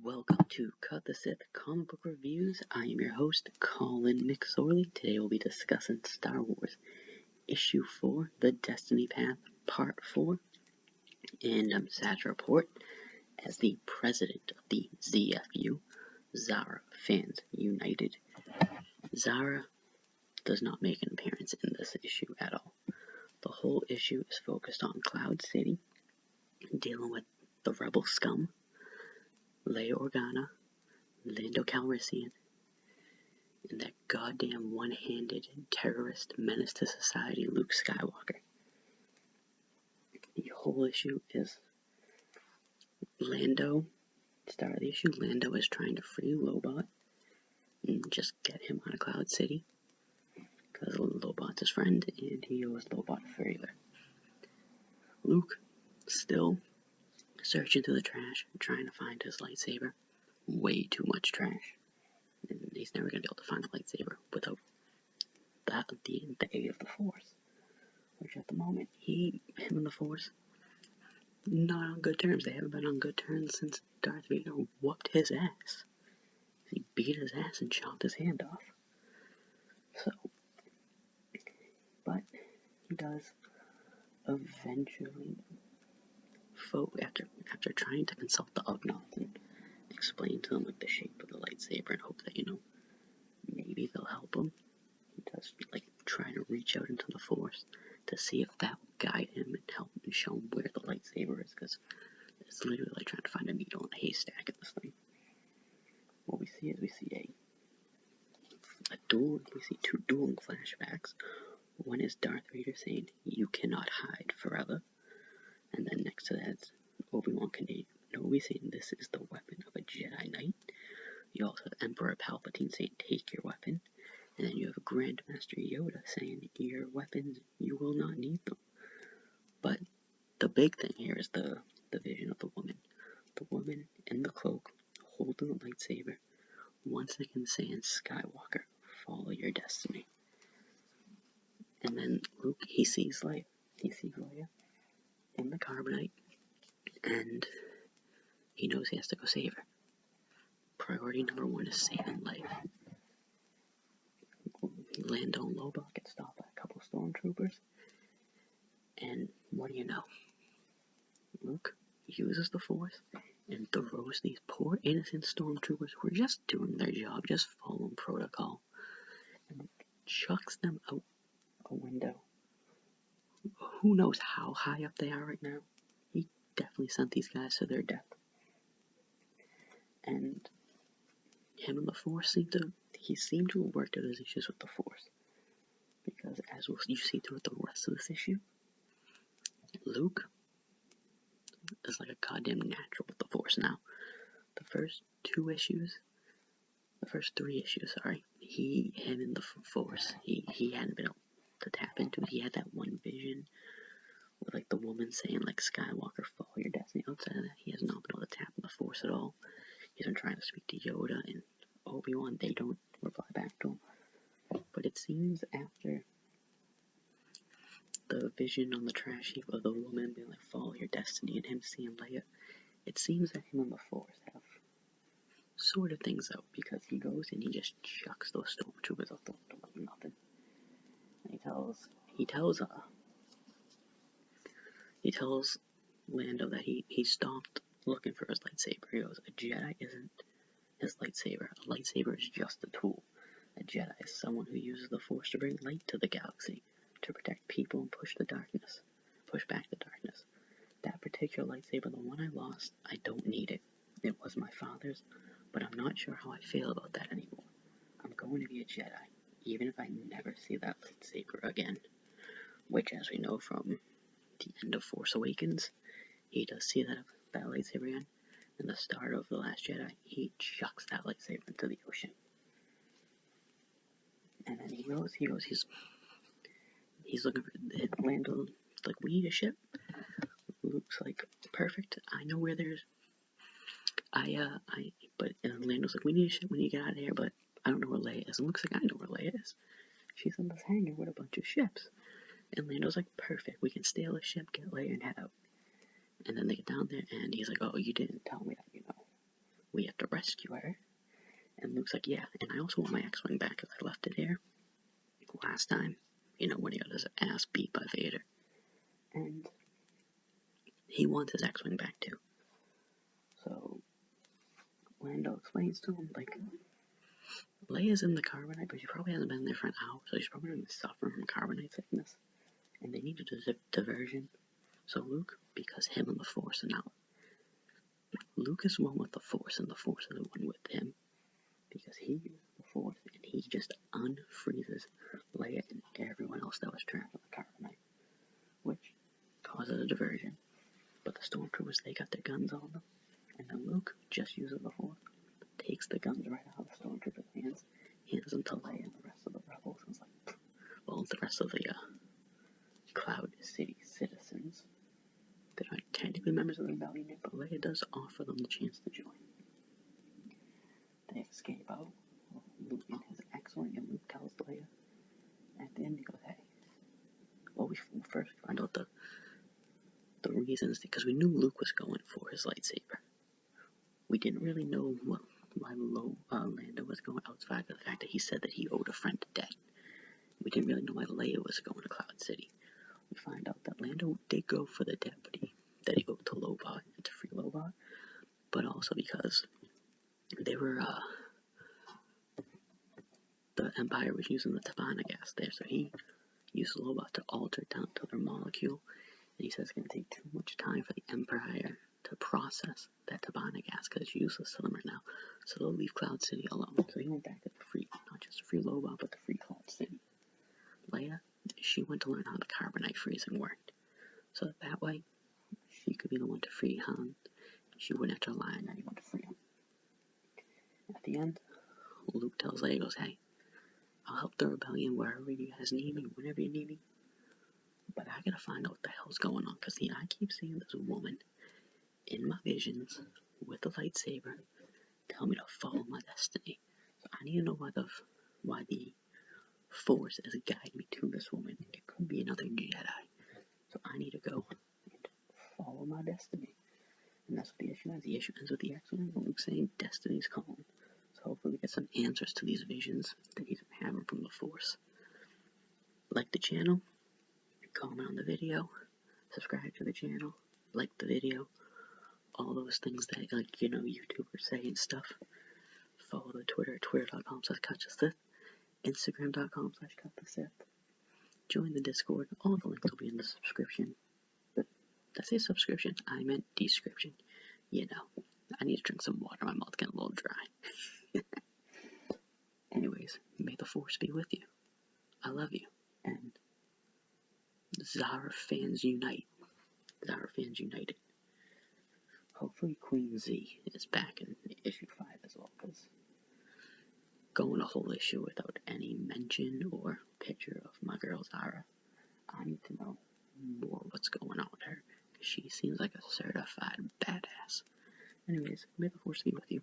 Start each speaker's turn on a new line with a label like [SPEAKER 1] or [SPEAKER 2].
[SPEAKER 1] Welcome to Cut the Sith Comic Book Reviews. I am your host, Colin McSorley. Today we'll be discussing Star Wars Issue 4, The Destiny Path, Part 4. And I'm sad to report, as the president of the ZFU, Zara Fans United, Zara does not make an appearance in this issue at all. The whole issue is focused on Cloud City, dealing with the rebel scum, Leia Organa, Lando Calrissian, and that goddamn one-handed terrorist menace to society, Luke Skywalker. The whole issue is Lando. Start of the issue, Lando is trying to free Lobot and just get him out of Cloud City, because Lobot's his friend and he owes Lobot a favor. Luke, still searching through the trash, trying to find his lightsaber. Way too much trash. And he's never going to be able to find a lightsaber without the aid of the Force. Which at the moment, him and the Force, not on good terms. They haven't been on good terms since Darth Vader whooped his ass. He beat his ass and chopped his hand off. So, but he does eventually, after trying to consult the Ugnaughts and explain to them like the shape of the lightsaber and hope that, maybe they'll help him, he does try to reach out into the Force to see if that will guide him and help him and show him where the lightsaber is, because it's literally like trying to find a needle in a haystack at this thing. What we see is we see two dueling flashbacks. One is Darth Vader saying, "You cannot hide forever," and then next to that is Obi-Wan Kenobi saying, "This is the weapon of a Jedi Knight." You also have Emperor Palpatine saying, "Take your weapon." And then you have Grandmaster Yoda saying, "Your weapons, you will not need them." But the big thing here is the vision of the woman. The woman in the cloak, holding the lightsaber, once again saying, "Skywalker, follow your destiny." And then Luke, he sees Leia. He sees Leia in the carbonite, and he knows he has to go save her. Priority number one is saving Leia. Lando and Lobot get stopped by a couple of stormtroopers, and what do you know? Luke uses the Force and throws these poor innocent stormtroopers who are just doing their job, just following protocol, and chucks them out a window. Who knows how high up they are right now? He definitely sent these guys to their death. And him and the Force seemed to have worked out his issues with the Force. Because as you see throughout the rest of this issue, Luke is like a goddamn natural with the Force now. The first three issues, him and the Force, he hadn't been able to tap into. He had that one vision with the woman saying "Skywalker, follow your destiny." Outside of that, he has not been able to tap in the Force at all. He's been trying to speak to Yoda and Obi-Wan. They don't reply back to him. But it seems after the vision on the trash heap of the woman being "follow your destiny," and him seeing Leia, it seems that him and the Force have sort of things out, because he goes and he just chucks those stormtroopers off the window like nothing. And he tells Lando that he stopped looking for his lightsaber. He goes, "A Jedi isn't his lightsaber. A lightsaber is just a tool. A Jedi is someone who uses the Force to bring light to the galaxy, to protect people and push back the darkness. That particular lightsaber, the one I lost, I don't need it. It was my father's, but I'm not sure how I feel about that anymore. I'm going to be a Jedi, even if I never see that lightsaber again." Which, as we know from the end of Force Awakens, he does see that lightsaber again. In the start of The Last Jedi, he chucks that lightsaber into the ocean. And then he's looking for Lando. "We need a ship." Luke's "Perfect. I know where there's. But Lando's "We need a ship. We need to get out of here, but I don't know where Leia is." And Luke's "I know where Leia is. She's in this hangar with a bunch of ships." And Lando's "Perfect. We can steal a ship, get Leia, and head out." And then they get down there, and he's "Oh, you didn't tell me that, we have to rescue her. And Luke's like, yeah, and I also want my X-Wing back because I left it there last time, you know, when he got his ass beat by Vader. And he wants his X-Wing back too. So Lando explains to him, like, Leia's in the carbonite, but she probably hasn't been there for an hour, so she's probably going to suffer from carbonite sickness. And they need a diversion. So Luke, because him and the Force are now. Luke is one with the Force, and the Force is one with him. Because he uses the Force, and he just unfreezes Leia and everyone else that was trapped in the carbonite. Which causes a diversion. But the stormtroopers, they got their guns on them. And then Luke just uses the Force, takes the guns right out of the stormtroopers' hands, hands them to Leia and the rest of the rebels, and it's like, well, the rest of the Cloud City citizens that aren't technically members of the rebellion yet, but Leia does offer them the chance to join. They escape out, Luke in his X-Wing, and Luke tells Leia, at the end he goes, hey, well, we first find out the reasons, because we knew Luke was going for his lightsaber. We didn't really know why Lando was going outside of the fact that he said that he owed a friend a debt. We didn't really know why Leia was going to Cloud City. We find out that Lando did go for the debt that he owed to Lobot and to free Lobot, but also because they were, the Empire was using the Tabana gas there, so he used Lobot to alter down to their molecule, and he says it's going to take too much time for the Empire to process that Tabana gas because it's useless to them right now, so they'll leave Cloud City alone. So he went back to free, not just to free Lobot, but to free Cloud City. Leia, she went to learn how the carbonite freezing worked, so that way she could be the one to free Han. She wouldn't have to rely on anyone to free him. At the end, Luke tells Leia, goes, hey, I'll help the rebellion wherever you guys need me, whenever you need me, but I gotta find out what the hell's going on, because I keep seeing this woman in my visions with a lightsaber tell me to follow my destiny. So I need to know why the Force is guiding me to this woman. It could be another Jedi. So I need to go and follow my destiny. And that's what the issue is. The issue ends with the X-Wing and Luke saying destiny's calling. So hopefully we get some answers to these visions that he's having from the Force. Like the channel, comment on the video, subscribe to the channel, like the video, all those things that, like, you know, YouTubers say and stuff. Follow the Twitter, twitter.com/CutTheSith, Instagram.com/CutTheSith. Join the Discord, all the links will be in the subscription. But did I say subscription? I meant description. You know, I need to drink some water, my mouth's getting a little dry. Anyways, may the Force be with you. I love you. And Zara fans unite. Zara fans united. Hopefully Queen Z is back in issue 5 as well, because going a whole issue without any mention or picture of my girl Zara, I need to know more what's going on with her, because she seems like a certified badass. Anyways, may the Force be with you.